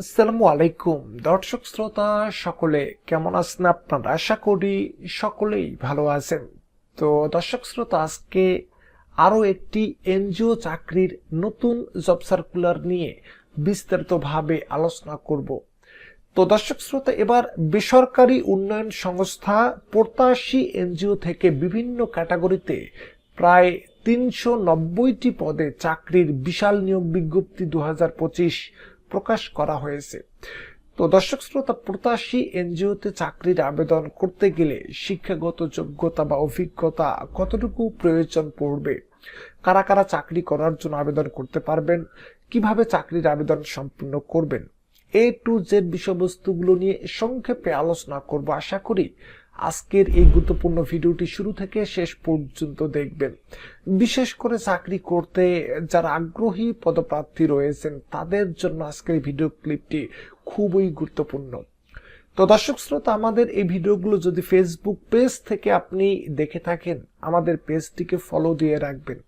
আসসালামু আলাইকুম দর্শক শ্রোতা সকলে কেমন আছেন আপনারা? আশা করি সকলেই ভালো আছেন। তো দর্শক শ্রোতা, আজকে আরো একটি এনজিও চাকরির নতুন জব সার্কুলার নিয়ে বিস্তারিতভাবে আলোচনা করব। তো দর্শক শ্রোতা, এবার বেসরকারি উন্নয়ন সংস্থা ৮৫ এনজিও থেকে বিভিন্ন ক্যাটাগরিতে প্রায় ৩৯০টি পদে চাকরির বিশাল নিয়োগ বিজ্ঞপ্তি ২০২৫ প্রকাশ করা হয়েছে। তো দর্শক শ্রোতা, ৮৫ এনজিওতে চাকরির আবেদন করতে গেলে শিক্ষাগত যোগ্যতা বা অভিজ্ঞতা কতটুকু প্রয়োজন পড়বে, কারা কারা চাকরি করার জন্য আবেদন করতে পারবেন, কিভাবে চাকরির আবেদন সম্পূর্ণ করবেন, এ টু জেড বিষয়বস্তুগুলো নিয়ে সংক্ষেপে আলোচনা করব। আশা করি আজকের এই গুরুত্বপূর্ণ ভিডিওটি শুরু থেকে শেষ পর্যন্ত দেখবেন। বিশেষ করে চাকরি করতে যারা আগ্রহী পদপ্রার্থী রয়েছেন তাদের জন্য আজকের ভিডিও ক্লিপটি খুবই গুরুত্বপূর্ণ। তো দর্শক শ্রোতা, আমাদের এই ভিডিওগুলো যদি ফেসবুক পেজ থেকে আপনি দেখে থাকেন, আমাদের পেজটিকে ফলো দিয়ে রাখবেন।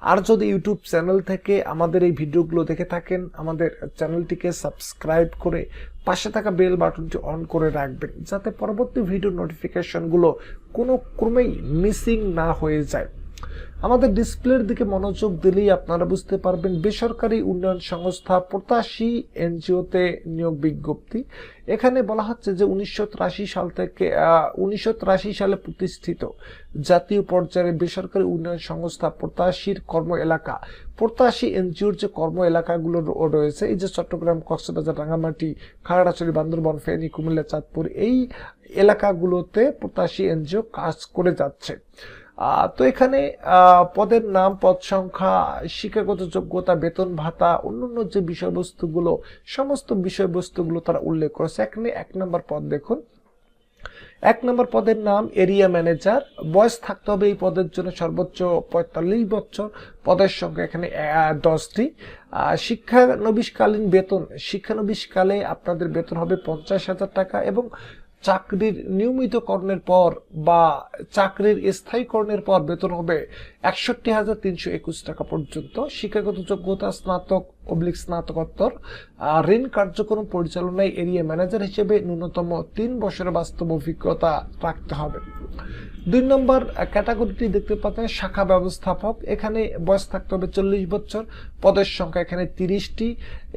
আর যদি ইউটিউব চ্যানেল থেকে আমাদের এই ভিডিওগুলো দেখে থাকেন, আমাদের চ্যানেলটিকে সাবস্ক্রাইব করে পাশে থাকা বেল বাটনটি অন করে রাখবেন, যাতে পরবর্তী ভিডিও নোটিফিকেশনগুলো কোনো ক্রমেই মিসিং না হয়ে যায়। আমাদের ডিসপ্লের দিকে মনোযোগ দিলেই আপনারা বুঝতে পারবেন বেসরকারি উন্নয়ন সংস্থা ৮৫ এনজিওতে নিয়োগ বিজ্ঞপ্তি। এখানে বলা হচ্ছে যে ১৯৮৩ সাল থেকে ১৯৮৩ সালে প্রতিষ্ঠিত জাতীয় পর্যায়ে বেসরকারি উন্নয়ন সংস্থা ৮৫ কর্ম এলাকা, ৮৫ এনজিওর যে কর্ম এলাকাগুলো রয়েছে, এই যে চট্টগ্রাম, কক্সবাজার, রাঙ্গামাটি, খাগড়াছড়ি, বান্দরবান, ফেনী, কুমিল্লা, চাঁদপুর, এই এলাকাগুলোতে ৮৫ এনজিও কাজ করে যাচ্ছে। তো এখানে পদের নাম, পদ সংখ্যা, শিক্ষাগত যোগ্যতা, বেতন ভাতা, অন্যান্য যে বিষয়বস্তুগুলো, সমস্ত বিষয়বস্তুগুলো তারা উল্লেখ করেছে। এখানে ১ নম্বর পদ দেখুন। ১ নম্বর পদের নাম এরিয়া ম্যানেজার। বয়স থাকতে হবে এই পদের জন্য সর্বোচ্চ ৪৫ বছর। পদের সংখ্যা এখানে ১০টি। শিক্ষানবিশকালীন বেতন, শিক্ষানবিশকালে আপনাদের বেতন হবে ৫০,০০০ টাকা এবং চাকরির নিয়মিতকরণের পর বা চাকরির স্থায়ীকরণের পর বেতন হবে ৬১,৩২১ টাকা পর্যন্ত। শিক্ষাগত যোগ্যতা স্নাতক/স্নাতকোত্তর। ঋণ কার্যক্রম পরিচালনায় এরিয়া ম্যানেজার হিসেবে ন্যূনতম ৩ বছরের বাস্তব অভিজ্ঞতা রাখতে হবে। ২ নম্বর ক্যাটাগরিটি দেখতে পাচ্ছেন শাখা ব্যবস্থাপক। এখানে বয়স থাকতে হবে ৪০ বছর। পদের সংখ্যা এখানে ৩০টি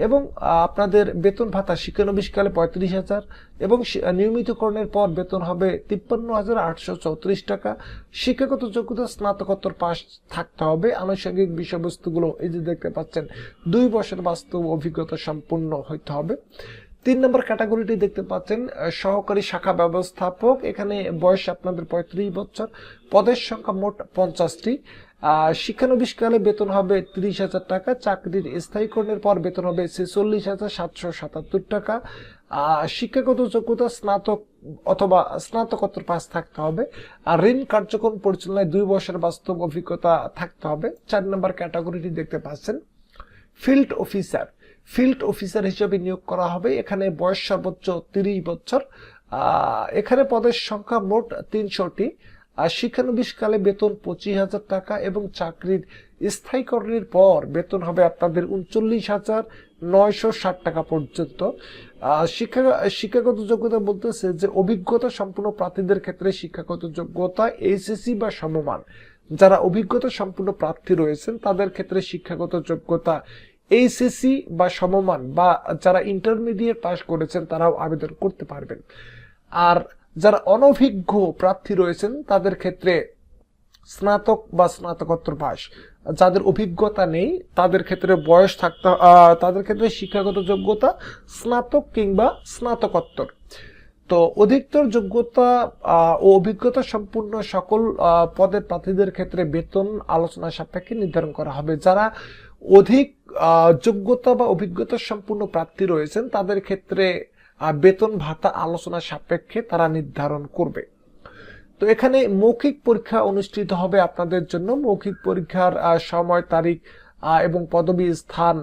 এবং আপনাদের বেতন ভাতা শিক্ষানবিশকালে ৩৫,০০০ এবং নিয়মিতকরণের পর বেতন হবে ৫৩,৮৩৪ টাকা। শিক্ষাগত যোগ্যতা স্নাতকোত্তর পাস থাকতে হবে। আনুষঙ্গিক বিষয়বস্তুগুলো এই যে দেখতে পাচ্ছেন, ২ বছর বাস্তব অভিজ্ঞতা সম্পন্ন হইতে হবে। ৩ নম্বর ক্যাটাগরিটি দেখতে পাচ্ছেন সহকারী শাখা ব্যবস্থাপক। এখানে বয়স আপনাদের ৩৫ বছর। পদের সংখ্যা মোট ৫০টি। শিক্ষানবিশকালে বেতন হবে ৩০,০০০ টাকা। চাকরির স্থায়ীকরণের পর বেতন হবে ৪৬,৭৭৭ টাকা। শিক্ষাগত যোগ্যতা স্নাতক অথবা স্নাতকোত্তর পাস থাকতে হবে। আর ঋণ কার্যক্রম পরিচালনায় ২ বছর বাস্তব অভিজ্ঞতা থাকতে হবে। ৪ নম্বর ক্যাটাগরিটি দেখতে পাচ্ছেন ফিল্ড অফিসার। ফিল্ড অফিসার হিসেবে নিয়োগ করা হবে। এখানে বয়স সর্বোচ্চ ৩০ বছর। এখানে পদের সংখ্যা মোট ৩০০টি। শিক্ষানবিশকালে বেতন ২৫,০০০ টাকা এবং চাকরির স্থায়ীকরণের পর বেতন হবে আপনাদের ৩৯,৯৬০ টাকা পর্যন্ত। শিক্ষাগত যোগ্যতা বলতেছে যে অভিজ্ঞতা সম্পন্ন প্রার্থীদের ক্ষেত্রে শিক্ষাগত যোগ্যতা এইচএসসি বা সমমান। যারা অভিজ্ঞতা সম্পন্ন প্রার্থী রয়েছেন তাদের ক্ষেত্রে শিক্ষাগত যোগ্যতা এইচএসসি বা সমমান বা যারা ইন্টারমিডিয়েট পাস করেছেন তারাও আবেদন করতে পারবেন। আর যারা অনভিজ্ঞ প্রার্থী রয়েছেন তাদের ক্ষেত্রে স্নাতক বা স্নাতকোত্তর পাস। যাদের অভিজ্ঞতা নেই তাদের ক্ষেত্রে তাদের ক্ষেত্রে শিক্ষাগত যোগ্যতা স্নাতক কিংবা স্নাতকোত্তর। তো অধিকতর যোগ্যতা ও অভিজ্ঞতা সম্পূর্ণ সকল পদের প্রার্থীদের ক্ষেত্রে বেতন আলোচনা সাপেক্ষে নির্ধারণ করা হবে। যারা অধিক যোগ্যতা বা অভিজ্ঞতা সম্পূর্ণ প্রার্থী রয়েছেন তাদের ক্ষেত্রে বেতন ভাতা আলোচনা সাপেক্ষে তারা নির্ধারণ করবে। তো এখানে মৌখিক পরীক্ষা অনুষ্ঠিত হবে আপনাদের জন্য। মৌখিক পরীক্ষার সময়, তারিখ এবং পদবী স্থান,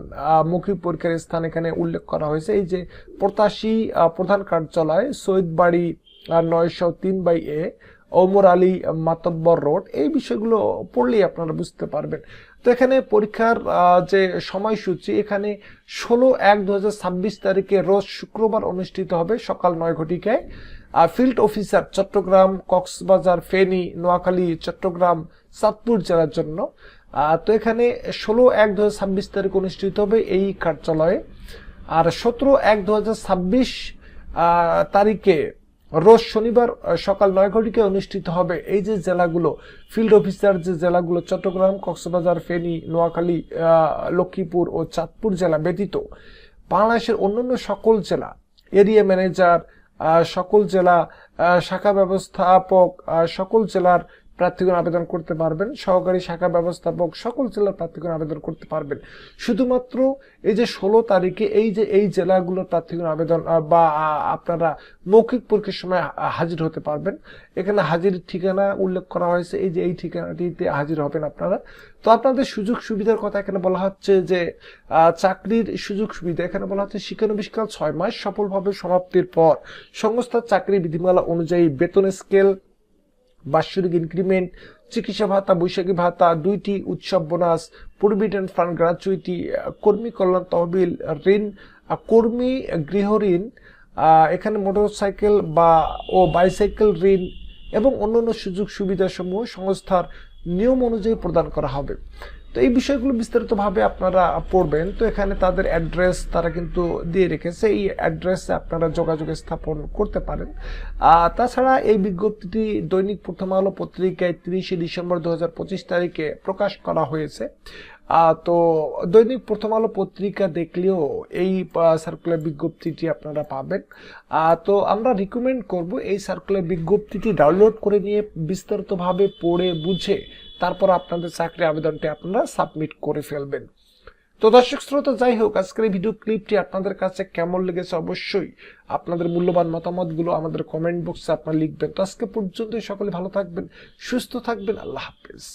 মৌখিক পরীক্ষার স্থান এখানে উল্লেখ করা হয়েছে। এই যে ৮৫ প্রধান কার্যালয়, শহীদবাড়ি ৯০৩/A, ওমর আলী মাতব্বর রোড। এই বিষয়গুলো পড়লেই আপনারা বুঝতে পারবেন। তো এখানে পরীক্ষার যে সময়সূচি, এখানে 16/1/2026 তারিখে রোজ শুক্রবার অনুষ্ঠিত হবে সকাল 9 ঘটিকায়। ফিল্ড অফিসার চট্টগ্রাম, কক্সবাজার, ফেনী, নোয়াখালী, চট্টগ্রাম, চাঁদপুর জেলার জন্য। তো এখানে 16/1/2026 তারিখ অনুষ্ঠিত হবে এই কার্যালয়ে। আর 17/1/2026 তারিখে রোজ শনিবার সকাল 9 ঘটিকায় অনুষ্ঠিত হবে এই যে জেলাগুলো, ফিল্ড অফিসার যে জেলাগুলো চট্টগ্রাম, কক্সবাজার, ফেনী, নোয়াখালী, লক্ষ্মীপুর ও চাঁদপুর জেলা ব্যতীত বাংলাদেশের অন্যান্য সকল জেলা এরিয়া ম্যানেজার, সকল জেলা শাখা ব্যবস্থাপক, সকল জেলার প্রার্থীগণ আবেদন করতে পারবেন। সহকারী শাখা ব্যবস্থাপক সকল জেলার প্রার্থীগণ আবেদন করতে পারবেন। শুধুমাত্র এই যে 16 তারিখে এই জেলাগুলোর প্রার্থীগণ আবেদন বা আপনারা মৌখিক পরীক্ষার সময় হাজির হতে পারবেন। এখানে হাজির ঠিকানা উল্লেখ করা হয়েছে, এই যে এই ঠিকানাটিতে হাজির হবেন আপনারা। তো আপনাদের সুযোগ সুবিধার কথা এখানে বলা হচ্ছে যে চাকরির সুযোগ সুবিধা এখানে বলা হচ্ছে শিক্ষানবিশকাল 6 মাস সফলভাবে সমাপ্তির পর সংস্থার চাকরি বিধিমালা অনুযায়ী বেতন স্কেল, বাৎসরিক ইনক্রিমেন্ট, চিকিৎসা ভাতা, বৈশাখী ভাতা, 2টি উৎসব বোনাস, প্রভিডেন্ট ফান্ড গ্র্যাচুইটি, কর্মী কল্যাণ তহবিল, ঋণ, কর্মী গৃহ ঋণ, এখানে মোটরসাইকেল ও বাইসাইকেল ঋণ এবং অন্যান্য সুযোগ সুবিধাসমূহ সংস্থার নিয়ম অনুযায়ী প্রদান করা হবে। তো এই বিষয়গুলো বিস্তারিতভাবে আপনারা পড়বেন। তো এখানে তাদের অ্যাড্রেস তারা কিন্তু দিয়ে রেখেছে, এই অ্যাড্রেসে আপনারা যোগাযোগ স্থাপন করতে পারেন। তাছাড়া এই বিজ্ঞপ্তিটি দৈনিক প্রথম আলো পত্রিকায় 30 ডিসেম্বর 2025 তারিখে প্রকাশ করা হয়েছে। তো দৈনিক প্রথম আলো পত্রিকা দেখলেও এই সার্কুলার বিজ্ঞপ্তিটি আপনারা পাবেন। তো আমরা রিকমেন্ড করব এই সার্কুলার বিজ্ঞপ্তিটি ডাউনলোড করে নিয়ে বিস্তারিতভাবে পড়ে বুঝে তারপর আপনাদের চাকরি আবেদনটি আপনারা সাবমিট করে ফেলবেন। তো দর্শক শ্রোতা, যাই হোক, আজকের এই ভিডিও ক্লিপটি আপনাদের কাছে কেমন লেগেছে অবশ্যই আপনাদের মূল্যবান মতামতগুলো আমাদের কমেন্ট বক্সে আপনারা লিখবেন। তো আজকে পর্যন্ত সকলে ভালো থাকবেন, সুস্থ থাকবেন। আল্লাহ হাফেজ।